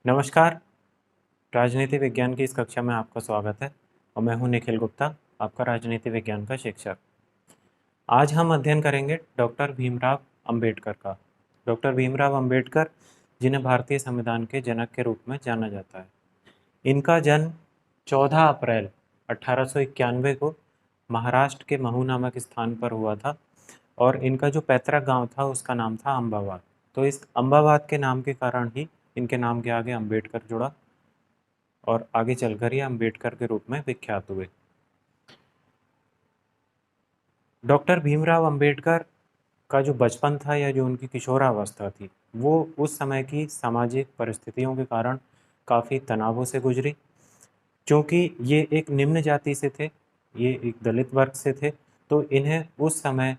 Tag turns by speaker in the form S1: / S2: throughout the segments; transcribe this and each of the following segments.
S1: नमस्कार, राजनीति विज्ञान की इस कक्षा में आपका स्वागत है और मैं हूं निखिल गुप्ता, आपका राजनीति विज्ञान का शिक्षक। आज हम अध्ययन करेंगे डॉक्टर भीमराव अंबेडकर का। डॉक्टर भीमराव अंबेडकर, जिन्हें भारतीय संविधान के जनक के रूप में जाना जाता है। इनका जन्म 14 अप्रैल 1891 को महाराष्ट्र के महू नामक स्थान पर हुआ था और इनका जो पैतृक गांव था उसका नाम था अम्बावाद। तो इस अम्बावाद के नाम के कारण ही इनके नाम के आगे अंबेडकर जुड़ा और आगे चलकर ये अंबेडकर के रूप में विख्यात हुए। डॉक्टर भीमराव अंबेडकर का जो बचपन था या जो उनकी किशोरावस्था थी, वो उस समय की सामाजिक परिस्थितियों के कारण काफ़ी तनावों से गुजरी। क्योंकि ये एक निम्न जाति से थे, ये एक दलित वर्ग से थे, तो इन्हें उस समय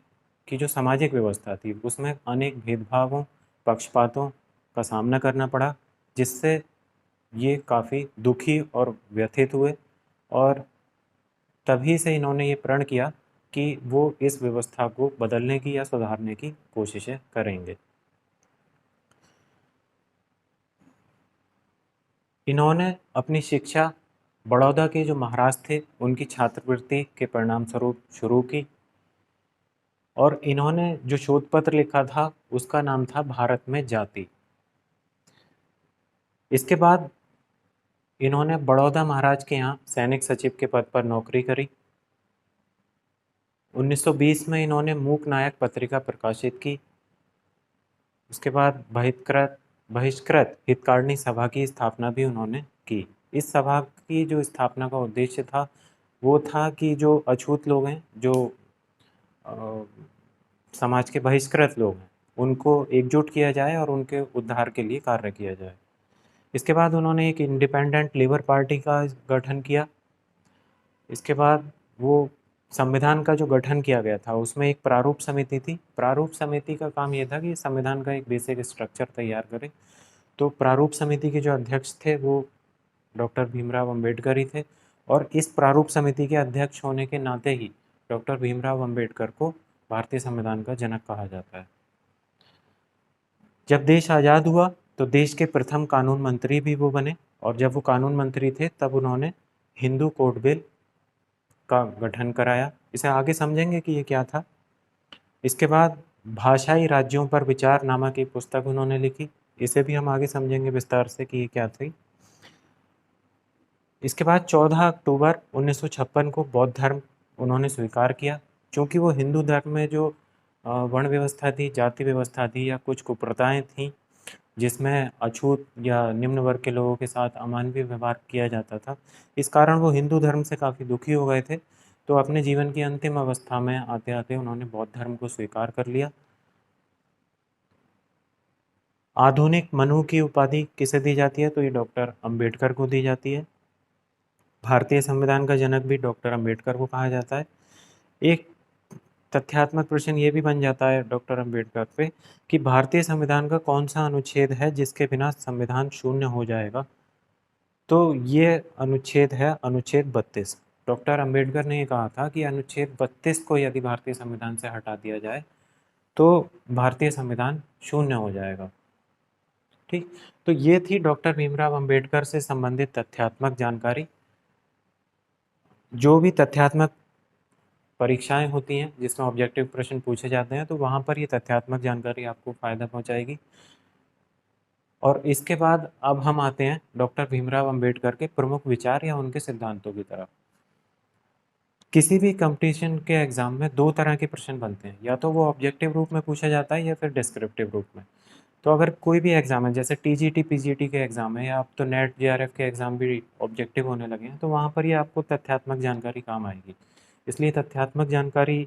S1: की जो सामाजिक व्यवस्था थी उसमें अनेक भेदभावों, पक्षपातों का सामना करना पड़ा, जिससे ये काफ़ी दुखी और व्यथित हुए और तभी से इन्होंने ये प्रण किया कि वो इस व्यवस्था को बदलने की या सुधारने की कोशिशें करेंगे। इन्होंने अपनी शिक्षा बड़ौदा के जो महाराज थे उनकी छात्रवृत्ति के परिणाम स्वरूप शुरू की और इन्होंने जो शोध पत्र लिखा था उसका नाम था भारत में जाति। इसके बाद इन्होंने बड़ौदा महाराज के यहाँ सैनिक सचिव के पद पर नौकरी करी। 1920 में इन्होंने मूक नायक पत्रिका प्रकाशित की। उसके बाद बहिष्कृत हितकारिणी सभा की स्थापना भी उन्होंने की। इस सभा की जो स्थापना का उद्देश्य था वो था कि जो अछूत लोग हैं, जो अ, समाज के बहिष्कृत लोग हैं, उनको एकजुट किया जाए और उनके उद्धार के लिए कार्य किया जाए। इसके बाद उन्होंने एक इंडिपेंडेंट लेबर पार्टी का गठन किया। इसके बाद वो संविधान का जो गठन किया गया था उसमें एक प्रारूप समिति थी। प्रारूप समिति का काम ये था कि संविधान का एक बेसिक स्ट्रक्चर तैयार करे। तो प्रारूप समिति के जो अध्यक्ष थे वो डॉक्टर भीमराव अंबेडकर ही थे और इस प्रारूप समिति के अध्यक्ष होने के नाते ही डॉक्टर भीमराव अंबेडकर को भारतीय संविधान का जनक कहा जाता है। जब देश आज़ाद हुआ तो देश के प्रथम कानून मंत्री भी वो बने और जब वो कानून मंत्री थे तब उन्होंने हिंदू कोड बिल का गठन कराया। इसे आगे समझेंगे कि ये क्या था। इसके बाद भाषाई राज्यों पर विचार नामक एक पुस्तक उन्होंने लिखी। इसे भी हम आगे समझेंगे विस्तार से कि ये क्या थी। इसके बाद 14 अक्टूबर 1956 को बौद्ध धर्म उन्होंने स्वीकार किया। क्योंकि वो हिंदू धर्म में जो वर्ण व्यवस्था थी, जाति व्यवस्था थी या कुछ कुप्रथाएं थीं जिसमें अछूत या निम्न वर्ग के लोगों के साथ अमानवीय व्यवहार किया जाता था, इस कारण वो हिंदू धर्म से काफ़ी दुखी हो गए थे। तो अपने जीवन की अंतिम अवस्था में आते आते उन्होंने बौद्ध धर्म को स्वीकार कर लिया। आधुनिक मनु की उपाधि किसे दी जाती है? तो ये डॉक्टर अंबेडकर को दी जाती है। भारतीय संविधान का जनक भी डॉक्टर अंबेडकर को कहा जाता है। एक तथ्यात्मक प्रश्न ये भी बन जाता है डॉक्टर अंबेडकर पे कि भारतीय संविधान का कौन सा अनुच्छेद है जिसके बिना संविधान शून्य हो जाएगा? तो ये अनुच्छेद है अनुच्छेद 32। डॉक्टर अंबेडकर ने ये कहा था कि अनुच्छेद 32 को यदि भारतीय संविधान से हटा दिया जाए तो भारतीय संविधान शून्य हो जाएगा। ठीक, तो ये थी डॉक्टर भीमराव अंबेडकर से संबंधित तथ्यात्मक जानकारी। जो भी तथ्यात्मक परीक्षाएं होती हैं जिसमें ऑब्जेक्टिव प्रश्न पूछे जाते हैं तो वहाँ पर ये तथ्यात्मक जानकारी आपको फ़ायदा पहुँचाएगी। और इसके बाद अब हम आते हैं डॉक्टर भीमराव अंबेडकर के प्रमुख विचार या उनके सिद्धांतों की तरफ। किसी भी कंपटीशन के एग्ज़ाम में दो तरह के प्रश्न बनते हैं, या तो वो ऑब्जेक्टिव रूप में पूछा जाता है या फिर डिस्क्रिप्टिव रूप में। तो अगर कोई भी एग्ज़ाम है, जैसे टीजीटी पीजीटी के एग्ज़ाम है या अब तो नेट जेआरएफ के एग्ज़ाम भी ऑब्जेक्टिव होने लगे हैं, तो वहाँ पर ये आपको तथ्यात्मक जानकारी काम आएगी। इसलिए तथ्यात्मक जानकारी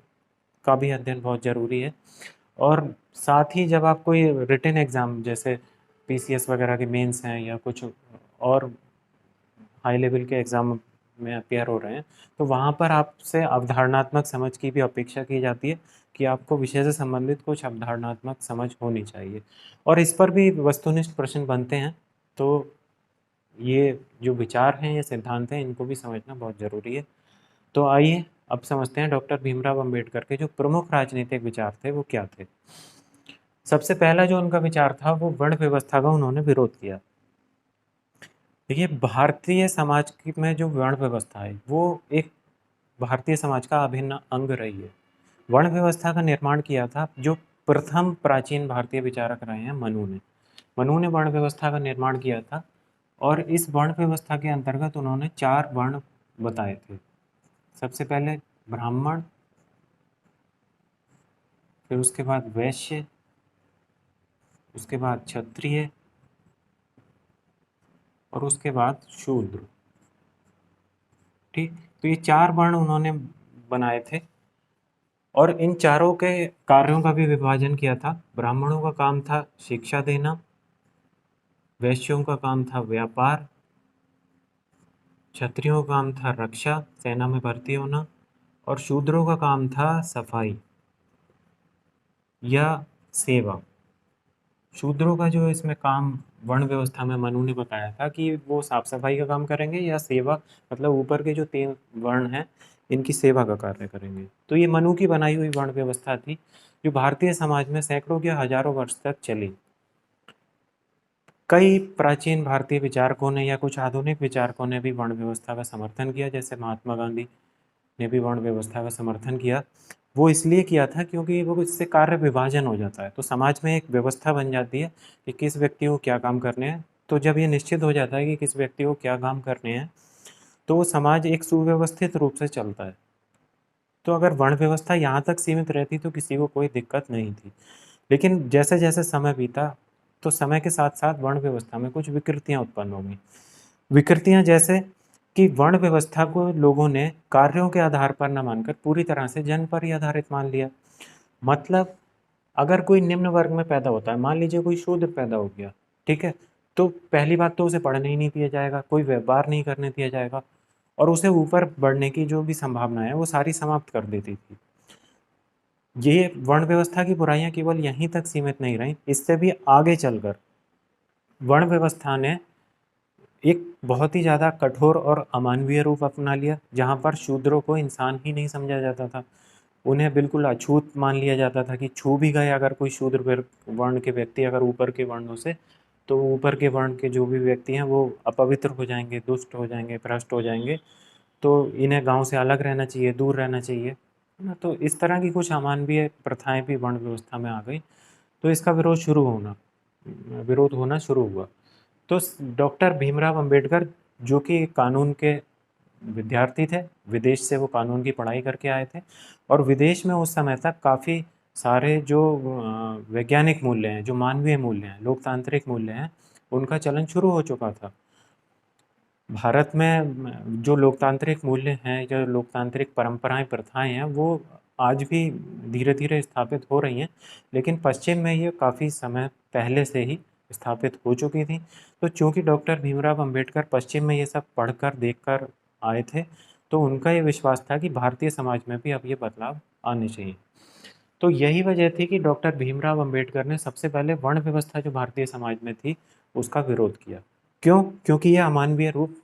S1: का भी अध्ययन बहुत ज़रूरी है। और साथ ही जब आप कोई रिटन एग्ज़ाम जैसे पीसीएस वगैरह के मेंस हैं या कुछ और हाई लेवल के एग्ज़ाम में अपियर हो रहे हैं, तो वहाँ पर आपसे अवधारणात्मक समझ की भी अपेक्षा की जाती है कि आपको विषय से संबंधित कुछ अवधारणात्मक समझ होनी चाहिए और इस पर भी वस्तुनिष्ठ प्रश्न बनते हैं। तो ये जो विचार हैं, ये सिद्धांत हैं, इनको भी समझना बहुत ज़रूरी है। तो आइए अब समझते हैं डॉक्टर भीमराव अंबेडकर के जो प्रमुख राजनीतिक विचार थे वो क्या थे। सबसे पहला जो उनका विचार था वो वर्ण व्यवस्था का उन्होंने विरोध किया। देखिए, भारतीय समाज की में जो वर्ण व्यवस्था है, वो एक भारतीय समाज का अभिन्न अंग रही है। वर्ण व्यवस्था का निर्माण किया था जो प्रथम प्राचीन भारतीय विचारक रहे हैं, मनु ने। मनु ने वर्ण व्यवस्था का निर्माण किया था और इस वर्ण व्यवस्था के अंतर्गत उन्होंने 4 वर्ण बताए थे। सबसे पहले ब्राह्मण, फिर उसके बाद वैश्य, उसके बाद क्षत्रिय और उसके बाद शूद्र। ठीक, तो ये 4 वर्ण उन्होंने बनाए थे और इन चारों के कार्यों का भी विभाजन किया था। ब्राह्मणों का काम था शिक्षा देना, वैश्यों का काम था व्यापार, क्षत्रियों का काम था रक्षा, सेना में भर्ती होना, और शूद्रों का काम था सफाई या सेवा। शूद्रों का जो इसमें काम वर्ण व्यवस्था में मनु ने बताया था कि वो साफ सफाई का काम करेंगे या सेवा, मतलब ऊपर के जो 3 वर्ण हैं इनकी सेवा का कार्य करेंगे। तो ये मनु की बनाई हुई वर्ण व्यवस्था थी जो भारतीय समाज में सैकड़ों या हजारों वर्ष तक चली। कई प्राचीन भारतीय विचारकों ने या कुछ आधुनिक विचारकों ने भी वर्ण व्यवस्था का समर्थन किया, जैसे महात्मा गांधी ने भी वर्ण व्यवस्था का समर्थन किया। वो इसलिए किया था क्योंकि वो इससे कार्य विभाजन हो जाता है, तो समाज में एक व्यवस्था बन जाती है कि किस व्यक्ति को क्या काम करने हैं। तो जब ये निश्चित हो जाता है कि किस व्यक्ति को क्या काम करने हैं, तो वो समाज एक सुव्यवस्थित रूप से चलता है। तो अगर वर्ण व्यवस्था यहाँ तक सीमित रहती तो किसी को कोई दिक्कत नहीं थी। लेकिन जैसे जैसे समय बीता तो समय के साथ साथ वर्ण व्यवस्था में कुछ विकृतियाँ उत्पन्न हो गई। विकृतियाँ जैसे कि वर्ण व्यवस्था को लोगों ने कार्यों के आधार पर न मानकर पूरी तरह से जन्म पर ही आधारित मान लिया। मतलब अगर कोई निम्न वर्ग में पैदा होता है, मान लीजिए कोई शूद्र पैदा हो गया, ठीक है, तो पहली बात तो उसे पढ़ने ही नहीं दिया जाएगा, कोई व्यापार नहीं करने दिया जाएगा और उसे ऊपर बढ़ने की जो भी संभावना है वो सारी समाप्त कर देती थी। ये वर्ण व्यवस्था की बुराइयां केवल यहीं तक सीमित नहीं रहीं, इससे भी आगे चलकर वर्ण व्यवस्था ने एक बहुत ही ज़्यादा कठोर और अमानवीय रूप अपना लिया, जहाँ पर शूद्रों को इंसान ही नहीं समझा जाता था। उन्हें बिल्कुल अछूत मान लिया जाता था कि छू भी गए अगर कोई शूद्र वर्ण के व्यक्ति अगर ऊपर के वर्णों से, तो ऊपर के वर्ण के जो भी व्यक्ति हैं वो अपवित्र हो जाएंगे, दुष्ट हो जाएंगे, भ्रष्ट हो जाएंगे। तो इन्हें गांव से अलग रहना चाहिए, दूर रहना चाहिए, है ना। तो इस तरह की कुछ अमानवीय प्रथाएं भी वर्ण व्यवस्था में आ गई। तो इसका विरोध होना शुरू हुआ। तो डॉक्टर भीमराव अंबेडकर, जो कि कानून के विद्यार्थी थे, विदेश से वो कानून की पढ़ाई करके आए थे और विदेश में उस समय तक काफ़ी सारे जो वैज्ञानिक मूल्य हैं, जो मानवीय मूल्य हैं, लोकतांत्रिक मूल्य हैं, उनका चलन शुरू हो चुका था। भारत में जो लोकतांत्रिक मूल्य हैं, जो लोकतांत्रिक परंपराएं, प्रथाएं हैं, वो आज भी धीरे धीरे स्थापित हो रही हैं, लेकिन पश्चिम में ये काफ़ी समय पहले से ही स्थापित हो चुकी थी। तो चूंकि डॉक्टर भीमराव अंबेडकर पश्चिम में ये सब पढ़कर देखकर आए थे, तो उनका ये विश्वास था कि भारतीय समाज में भी अब ये बदलाव आने चाहिए। तो यही वजह थी कि डॉक्टर भीमराव अंबेडकर ने सबसे पहले वर्ण व्यवस्था जो भारतीय समाज में थी उसका विरोध किया। क्यों? क्योंकि यह अमानवीय रूप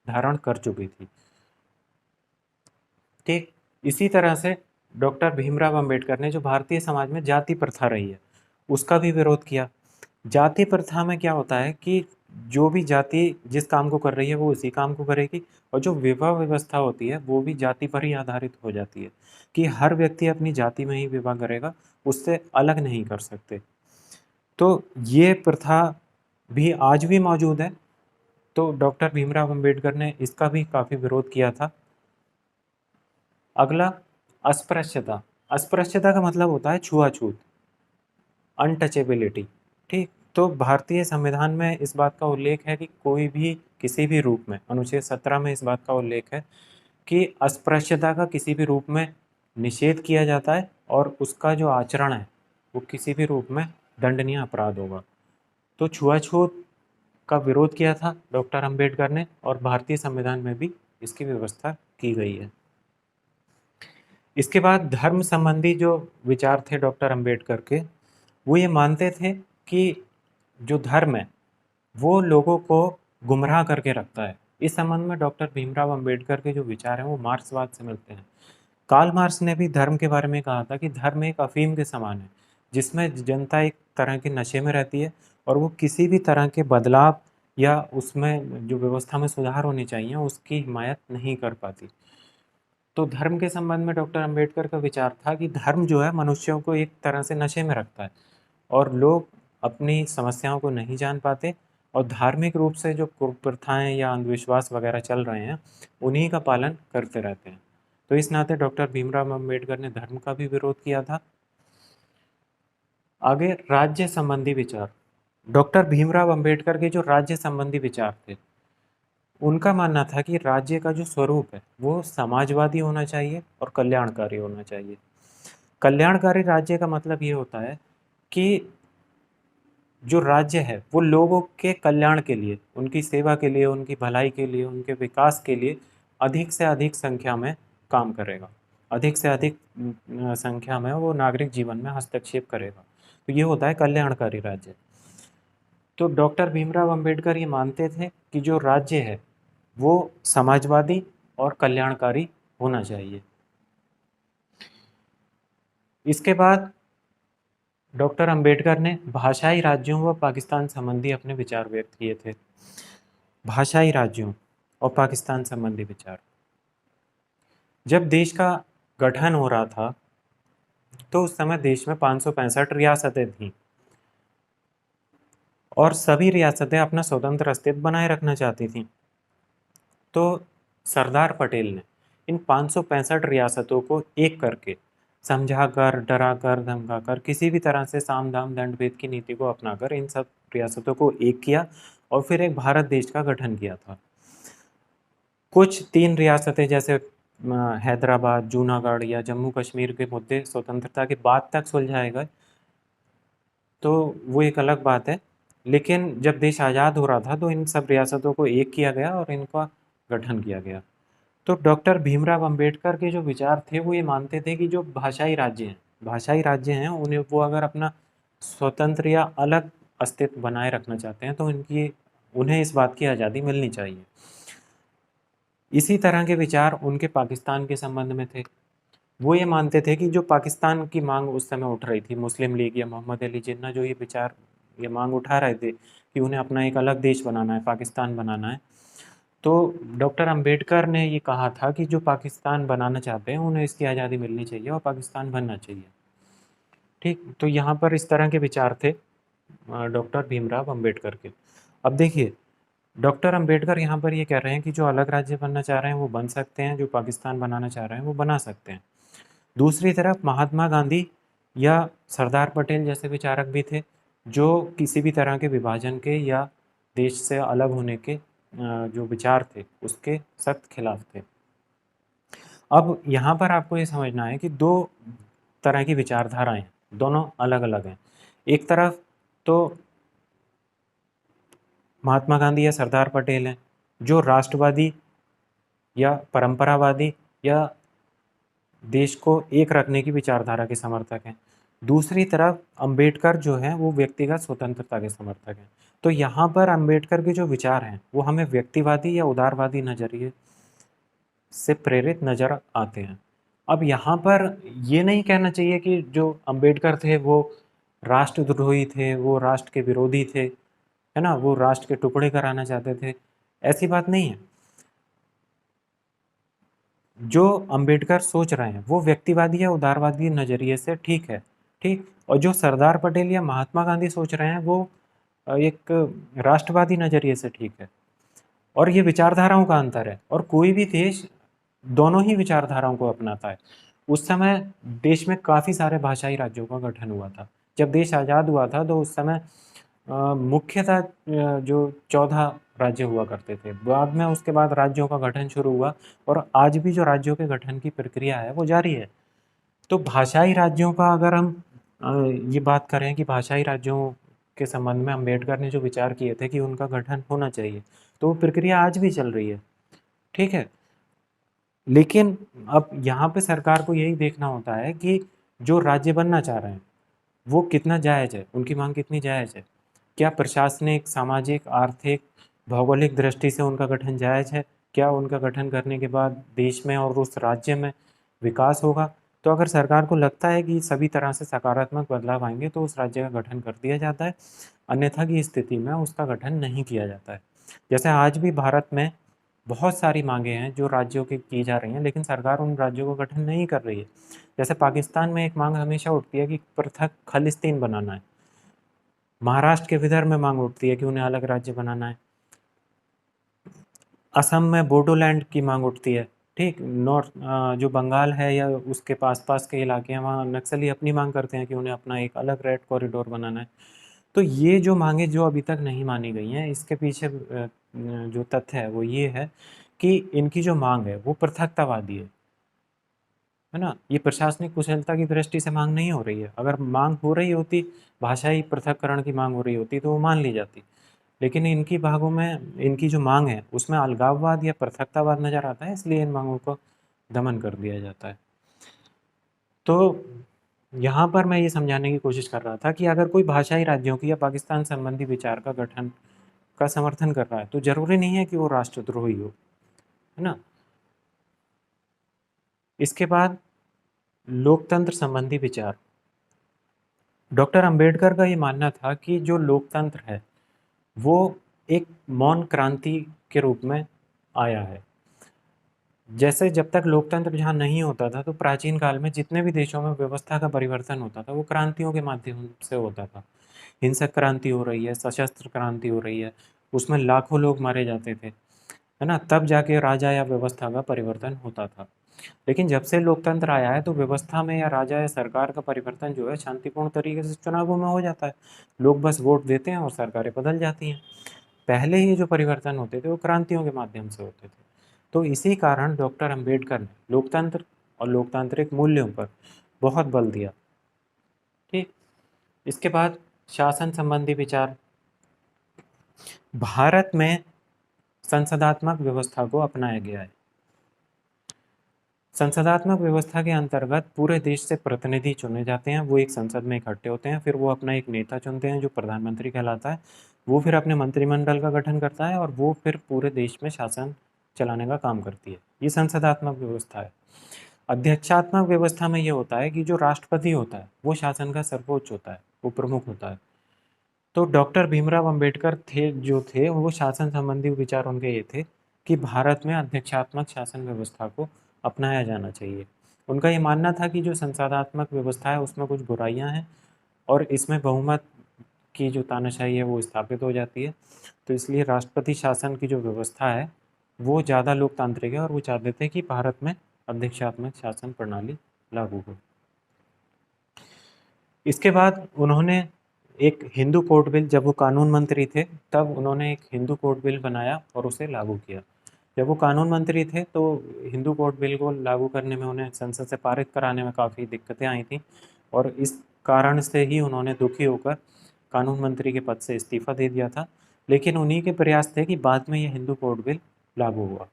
S1: धारण कर चुकी थी। ठीक इसी तरह से डॉक्टर भीमराव अंबेडकर ने जो भारतीय समाज में जाति प्रथा रही है उसका भी विरोध किया। जाति प्रथा में क्या होता है कि जो भी जाति जिस काम को कर रही है वो उसी काम को करेगी, और जो विवाह व्यवस्था होती है वो भी जाति पर ही आधारित हो जाती है कि हर व्यक्ति अपनी जाति में ही विवाह करेगा, उससे अलग नहीं कर सकते। तो ये प्रथा भी आज भी मौजूद है। तो डॉक्टर भीमराव अंबेडकर ने इसका भी काफ़ी विरोध किया था। अगला, अस्पृश्यता। अस्पृश्यता का मतलब होता है छुआछूत, अनटचेबिलिटी। ठीक, तो भारतीय संविधान में इस बात का उल्लेख है कि कोई भी किसी भी रूप में, अनुच्छेद 17 में इस बात का उल्लेख है कि अस्पृश्यता का किसी भी रूप में निषेध किया जाता है और उसका जो आचरण है वो किसी भी रूप में दंडनीय अपराध होगा। तो छुआछूत का विरोध किया था डॉक्टर अंबेडकर ने और भारतीय संविधान में भी इसकी व्यवस्था की गई है। इसके बाद धर्म संबंधी जो विचार थे डॉक्टर अंबेडकर के, वो ये मानते थे कि जो धर्म है वो लोगों को गुमराह करके रखता है। इस संबंध में डॉक्टर भीमराव अंबेडकर के जो विचार हैं वो मार्क्सवाद से मिलते हैं। कार्ल मार्क्स ने भी धर्म के बारे में कहा था कि धर्म एक अफीम के समान है जिसमें जनता एक तरह के नशे में रहती है और वो किसी भी तरह के बदलाव या उसमें जो व्यवस्था में सुधार होने चाहिए उसकी हिमायत नहीं कर पाती। तो धर्म के संबंध में डॉक्टर अम्बेडकर का विचार था कि धर्म जो है मनुष्यों को एक तरह से नशे में रखता है और लोग अपनी समस्याओं को नहीं जान पाते और धार्मिक रूप से जो कुप्रथाएं या अंधविश्वास वगैरह चल रहे हैं उन्हीं का पालन करते रहते हैं। तो इस नाते डॉक्टर भीमराव अम्बेडकर ने धर्म का भी विरोध किया था। आगे राज्य संबंधी विचार। डॉक्टर भीमराव अम्बेडकर के जो राज्य संबंधी विचार थे, उनका मानना था कि राज्य का जो स्वरूप है वो समाजवादी होना चाहिए और कल्याणकारी होना चाहिए। कल्याणकारी राज्य का मतलब ये होता है कि जो राज्य है वो लोगों के कल्याण के लिए, उनकी सेवा के लिए, उनकी भलाई के लिए, उनके विकास के लिए अधिक से अधिक संख्या में काम करेगा, अधिक से अधिक संख्या में वो नागरिक जीवन में हस्तक्षेप करेगा। तो ये होता है कल्याणकारी राज्य। तो डॉक्टर भीमराव अंबेडकर ये मानते थे कि जो राज्य है वो समाजवादी और कल्याणकारी होना चाहिए। इसके बाद डॉक्टर अंबेडकर ने भाषाई राज्यों व पाकिस्तान संबंधी अपने विचार व्यक्त किए थे। भाषाई राज्यों और पाकिस्तान संबंधी विचार। जब देश का गठन हो रहा था तो उस समय देश में 565 रियासतें थीं और सभी रियासतें अपना स्वतंत्र अस्तित्व बनाए रखना चाहती थीं। तो सरदार पटेल ने इन 565 रियासतों को एक करके, समझाकर, डराकर, धमकाकर, किसी भी तरह से साम दाम दंड भेद की नीति को अपनाकर इन सब रियासतों को एक किया और फिर एक भारत देश का गठन किया था। कुछ 3 रियासतें जैसे हैदराबाद, जूनागढ़ या जम्मू कश्मीर के मुद्दे स्वतंत्रता के बाद तक सुलझाए गए, तो वो एक अलग बात है। लेकिन जब देश आज़ाद हो रहा था तो इन सब रियासतों को एक किया गया और इनका गठन किया गया। तो डॉक्टर भीमराव अंबेडकर के जो विचार थे वो ये मानते थे कि जो भाषाई राज्य हैं उन्हें वो अगर अपना स्वतंत्र या अलग अस्तित्व बनाए रखना चाहते हैं तो उन्हें इस बात की आज़ादी मिलनी चाहिए। इसी तरह के विचार उनके पाकिस्तान के संबंध में थे। वो ये मानते थे कि जो पाकिस्तान की मांग उस समय उठ रही थी, मुस्लिम लीग या मोहम्मद अली जिन्ना जो ये मांग उठा रहे थे कि उन्हें अपना एक अलग देश बनाना है, पाकिस्तान बनाना है। तो डॉक्टर अंबेडकर ने ये कहा था कि जो पाकिस्तान बनाना चाहते हैं उन्हें इसकी आज़ादी मिलनी चाहिए और पाकिस्तान बनना चाहिए। ठीक, तो यहाँ पर इस तरह के विचार थे डॉक्टर भीमराव अंबेडकर के। अब देखिए, डॉक्टर अंबेडकर यहाँ पर ये कह रहे हैं कि जो अलग राज्य बनना चाह रहे हैं वो बन सकते हैं, जो पाकिस्तान बनाना चाह रहे हैं वो बना सकते हैं। दूसरी तरफ महात्मा गांधी या सरदार पटेल जैसे विचारक भी थे जो किसी भी तरह के विभाजन के या देश से अलग होने के जो विचार थे उसके सख्त खिलाफ थे। अब यहाँ पर आपको ये समझना है कि दो तरह की विचारधाराएं हैं, दोनों अलग अलग हैं। एक तरफ तो महात्मा गांधी या सरदार पटेल हैं जो राष्ट्रवादी या परंपरावादी या देश को एक रखने की विचारधारा के समर्थक हैं। दूसरी तरफ अंबेडकर जो हैं वो व्यक्तिगत स्वतंत्रता के समर्थक हैं। तो यहाँ पर अंबेडकर के जो विचार हैं वो हमें व्यक्तिवादी या उदारवादी नज़रिए से प्रेरित नज़र आते हैं। अब यहाँ पर ये नहीं कहना चाहिए कि जो अंबेडकर थे वो राष्ट्रद्रोही थे, वो राष्ट्र के विरोधी थे, है ना, वो राष्ट्र के टुकड़े कराना चाहते थे, ऐसी बात नहीं है। जो अंबेडकर सोच रहे हैं वो व्यक्तिवादी या उदारवादी नज़रिए से ठीक है, ठीक। और जो सरदार पटेल या महात्मा गांधी सोच रहे हैं वो एक राष्ट्रवादी नज़रिए से ठीक है। और ये विचारधाराओं का अंतर है और कोई भी देश दोनों ही विचारधाराओं को अपनाता है। उस समय देश में काफ़ी सारे भाषाई राज्यों का गठन हुआ था। जब देश आज़ाद हुआ था तो उस समय मुख्यतः जो 14 राज्य हुआ करते थे। बाद में उसके बाद राज्यों का गठन शुरू हुआ और आज भी जो राज्यों के गठन की प्रक्रिया है वो जारी है। तो भाषाई राज्यों का अगर हम ये बात करें कि भाषाई राज्यों के संबंध में अम्बेडकर ने जो विचार किए थे कि उनका गठन होना चाहिए, तो वो प्रक्रिया आज भी चल रही है, ठीक है। लेकिन अब यहाँ पे सरकार को यही देखना होता है कि जो राज्य बनना चाह रहे हैं वो कितना जायज़ है, उनकी मांग कितनी जायज़ है। क्या प्रशासनिक, सामाजिक, आर्थिक, भौगोलिक दृष्टि से उनका गठन जायज़ है? क्या उनका गठन करने के बाद देश में और उस राज्य में विकास होगा? तो अगर सरकार को लगता है कि सभी तरह से सकारात्मक बदलाव आएंगे तो उस राज्य का गठन कर दिया जाता है, अन्यथा की स्थिति में उसका गठन नहीं किया जाता है। जैसे आज भी भारत में बहुत सारी मांगे हैं जो राज्यों की जा रही हैं, लेकिन सरकार उन राज्यों को गठन नहीं कर रही है। जैसे पाकिस्तान में एक मांग हमेशा उठती है कि पृथक खालिस्तीन बनाना है, महाराष्ट्र के विदर्भ में मांग उठती है कि उन्हें अलग राज्य बनाना है, असम में बोडोलैंड की मांग उठती है, ठीक। नॉर्थ जो बंगाल है या उसके पास पास के इलाके हैं वहाँ नक्सली अपनी मांग करते हैं कि उन्हें अपना एक अलग रेड कॉरिडोर बनाना है। तो ये जो मांगे जो अभी तक नहीं मानी गई हैं, इसके पीछे जो तथ्य है वो ये है कि इनकी जो मांग है वो पृथकतावादी है ना। ये प्रशासनिक कुशलता की दृष्टि से मांग नहीं हो रही है। अगर मांग हो रही होती, भाषाई पृथक्करण की मांग हो रही होती तो वो मान ली जाती, लेकिन इनकी भागों में इनकी जो मांग है उसमें अलगाववाद या पृथकतावाद नजर आता है, इसलिए इन मांगों को दमन कर दिया जाता है। तो यहाँ पर मैं ये समझाने की कोशिश कर रहा था कि अगर कोई भाषाई राज्यों की या पाकिस्तान संबंधी विचार का गठन का समर्थन कर रहा है तो जरूरी नहीं है कि वो राष्ट्रद्रोही हो, है ना। इसके बाद लोकतंत्र संबंधी विचार। डॉक्टर अंबेडकर का ये मानना था कि जो लोकतंत्र है वो एक मौन क्रांति के रूप में आया है। जैसे जब तक लोकतंत्र जहाँ नहीं होता था तो प्राचीन काल में जितने भी देशों में व्यवस्था का परिवर्तन होता था वो क्रांतियों के माध्यम से होता था। हिंसक क्रांति हो रही है, सशस्त्र क्रांति हो रही है, उसमें लाखों लोग मारे जाते थे, है ना, तब जाके राजा या व्यवस्था का परिवर्तन होता था। लेकिन जब से लोकतंत्र आया है तो व्यवस्था में या राजा या सरकार का परिवर्तन जो है शांतिपूर्ण तरीके से चुनावों में हो जाता है। लोग बस वोट देते हैं और सरकारें बदल जाती हैं। पहले ही जो परिवर्तन होते थे वो क्रांतियों के माध्यम से होते थे। तो इसी कारण डॉक्टर अंबेडकर ने लोकतंत्र और लोकतांत्रिक मूल्यों पर बहुत बल दिया, ठीक। इसके बाद शासन संबंधी विचार। भारत में संसदात्मक व्यवस्था को अपनाया गया है। संसदात्मक व्यवस्था के अंतर्गत पूरे देश से प्रतिनिधि चुने जाते हैं, वो एक संसद में इकट्ठे होते हैं, फिर वो अपना एक नेता चुनते हैं जो प्रधानमंत्री कहलाता है। वो फिर अपने मंत्रिमंडल का गठन करता है और वो फिर पूरे देश में शासन चलाने का काम करती है। ये संसदात्मक व्यवस्था है। अध्यक्षात्मक व्यवस्था में ये होता है कि जो राष्ट्रपति होता है वो शासन का सर्वोच्च होता है, वो प्रमुख होता है। तो डॉक्टर भीमराव अंबेडकर थे वो शासन संबंधी विचार उनके ये थे कि भारत में अध्यक्षात्मक शासन व्यवस्था को अपनाया जाना चाहिए। उनका ये मानना था कि जो संसदात्मक व्यवस्था है उसमें कुछ बुराइयां हैं और इसमें बहुमत की जो तानाशाही है वो स्थापित हो जाती है। तो इसलिए राष्ट्रपति शासन की जो व्यवस्था है वो ज़्यादा लोकतांत्रिक है और वो चाहते थे कि भारत में अध्यक्षात्मक शासन प्रणाली लागू हो। इसके बाद उन्होंने एक हिंदू कोड बिल, जब वो कानून मंत्री थे तब उन्होंने एक हिंदू कोड बिल बनाया और उसे लागू किया। जब वो कानून मंत्री थे तो हिंदू कोड बिल को लागू करने में उन्हें संसद से पारित कराने में काफ़ी दिक्कतें आई थी और इस कारण से ही उन्होंने दुखी होकर कानून मंत्री के पद से इस्तीफा दे दिया था। लेकिन उन्हीं के प्रयास थे कि बाद में ये हिंदू कोड बिल लागू हुआ।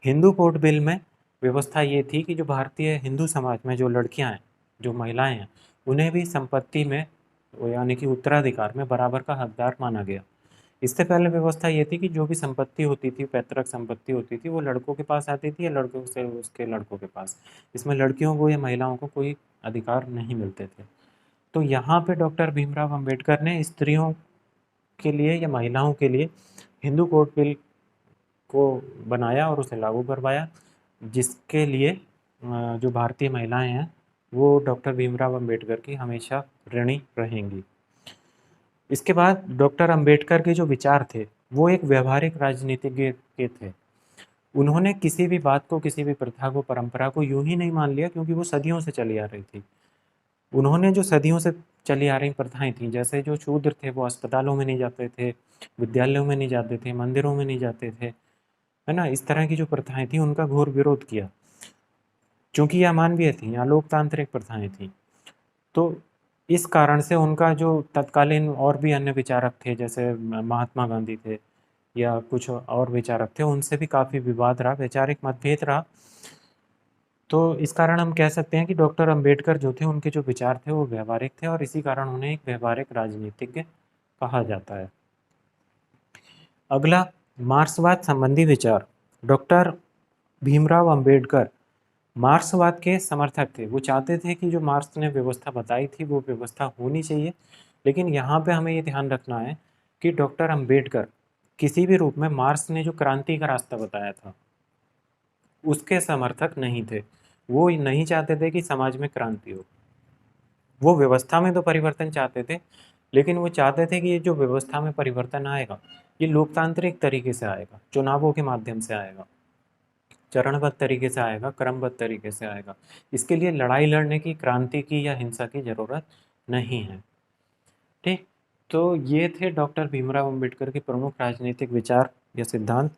S1: हिंदू कोड बिल में व्यवस्था ये थी कि जो भारतीय हिंदू समाज में जो लड़कियां हैं, जो महिलाएं हैं, उन्हें भी संपत्ति में यानी कि उत्तराधिकार में बराबर का हकदार माना गया। इससे पहले व्यवस्था ये थी कि जो भी संपत्ति होती थी, पैतृक संपत्ति होती थी, वो लड़कों के पास आती थी या लड़कों से उसके लड़कों के पास। इसमें लड़कियों को या महिलाओं को कोई अधिकार नहीं मिलते थे। तो यहाँ पे डॉक्टर भीमराव अंबेडकर ने स्त्रियों के लिए या महिलाओं के लिए हिंदू कोड बिल को बनाया और उसे लागू करवाया, जिसके लिए जो भारतीय महिलाएं हैं वो डॉक्टर भीमराव अंबेडकर की हमेशा ऋणी रहेंगी। इसके बाद डॉक्टर अंबेडकर के जो विचार थे वो एक व्यवहारिक राजनीतिज्ञ के थे। उन्होंने किसी भी बात को, किसी भी प्रथा को, परंपरा को यूं ही नहीं मान लिया क्योंकि वो सदियों से चली आ रही थी। उन्होंने जो सदियों से चली आ रही प्रथाएं थी, जैसे जो शूद्र थे वो अस्पतालों में नहीं जाते थे, विद्यालयों में नहीं जाते थे, मंदिरों में नहीं जाते थे, है ना, इस तरह की जो प्रथाएं थी उनका घोर विरोध किया क्योंकि यह अमानवीय थी, या लोकतांत्रिक प्रथाएं थी। तो इस कारण से उनका जो तत्कालीन और भी अन्य विचारक थे, जैसे महात्मा गांधी थे या कुछ और विचारक थे, उनसे भी काफ़ी विवाद रहा, वैचारिक मतभेद रहा। तो इस कारण हम कह सकते हैं कि डॉक्टर अंबेडकर जो थे उनके जो विचार थे वो व्यवहारिक थे और इसी कारण उन्हें एक व्यवहारिक राजनीतिज्ञ कहा जाता है। अगला, मार्क्सवाद संबंधी विचार। डॉक्टर भीमराव अंबेडकर मार्क्सवाद के समर्थक थे, वो चाहते थे कि जो मार्क्स ने व्यवस्था बताई थी वो व्यवस्था होनी चाहिए। लेकिन यहाँ पे हमें ये ध्यान रखना है कि डॉक्टर अंबेडकर किसी भी रूप में मार्क्स ने जो क्रांति का रास्ता बताया था उसके समर्थक नहीं थे। वो नहीं चाहते थे कि समाज में क्रांति हो। वो व्यवस्था में तो परिवर्तन चाहते थे, लेकिन वो चाहते थे कि ये जो व्यवस्था में परिवर्तन आएगा ये लोकतांत्रिक तरीके से आएगा, चुनावों के माध्यम से आएगा, चरणबद्ध तरीके से आएगा, क्रमबद्ध तरीके से आएगा। इसके लिए लड़ाई लड़ने की, क्रांति की या हिंसा की ज़रूरत नहीं है। ठीक, तो ये थे डॉक्टर भीमराव अंबेडकर के प्रमुख राजनीतिक विचार या सिद्धांत।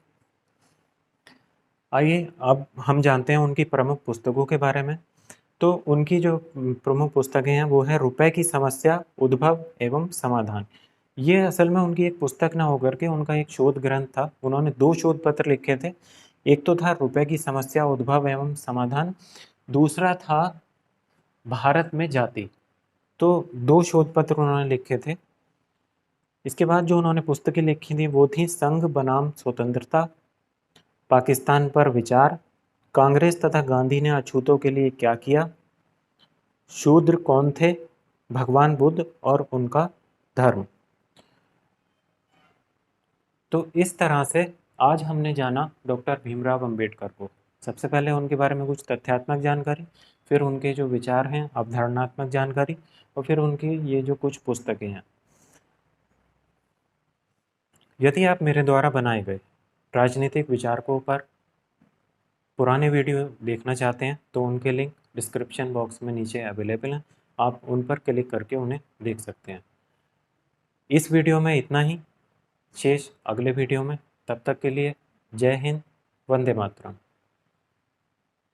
S1: आइए अब हम जानते हैं उनकी प्रमुख पुस्तकों के बारे में। तो उनकी जो प्रमुख पुस्तकें हैं वो है रुपए की समस्या, उद्भव एवं समाधान। ये असल में उनकी एक पुस्तक ना होकर के उनका एक शोध ग्रंथ था। उन्होंने 2 शोध पत्र लिखे थे। एक तो था रुपए की समस्या, उद्भव एवं समाधान, दूसरा था भारत में जाति। तो 2 शोध पत्र उन्होंने लिखे थे। इसके बाद जो उन्होंने पुस्तकें लिखी थी वो थी संघ बनाम स्वतंत्रता, पाकिस्तान पर विचार, कांग्रेस तथा गांधी ने अछूतों के लिए क्या किया, शूद्र कौन थे, भगवान बुद्ध और उनका धर्म। तो इस तरह से आज हमने जाना डॉक्टर भीमराव अंबेडकर को। सबसे पहले उनके बारे में कुछ तथ्यात्मक जानकारी, फिर उनके जो विचार हैं अवधारणात्मक जानकारी, और फिर उनकी ये जो कुछ पुस्तकें हैं। यदि आप मेरे द्वारा बनाए गए राजनीतिक विचारकों पर पुराने वीडियो देखना चाहते हैं तो उनके लिंक डिस्क्रिप्शन बॉक्स में नीचे अवेलेबल हैं। आप उन पर क्लिक करके उन्हें देख सकते हैं। इस वीडियो में इतना ही, शेष अगले वीडियो में। तब तक के लिए जय हिंद, वंदे मातरम।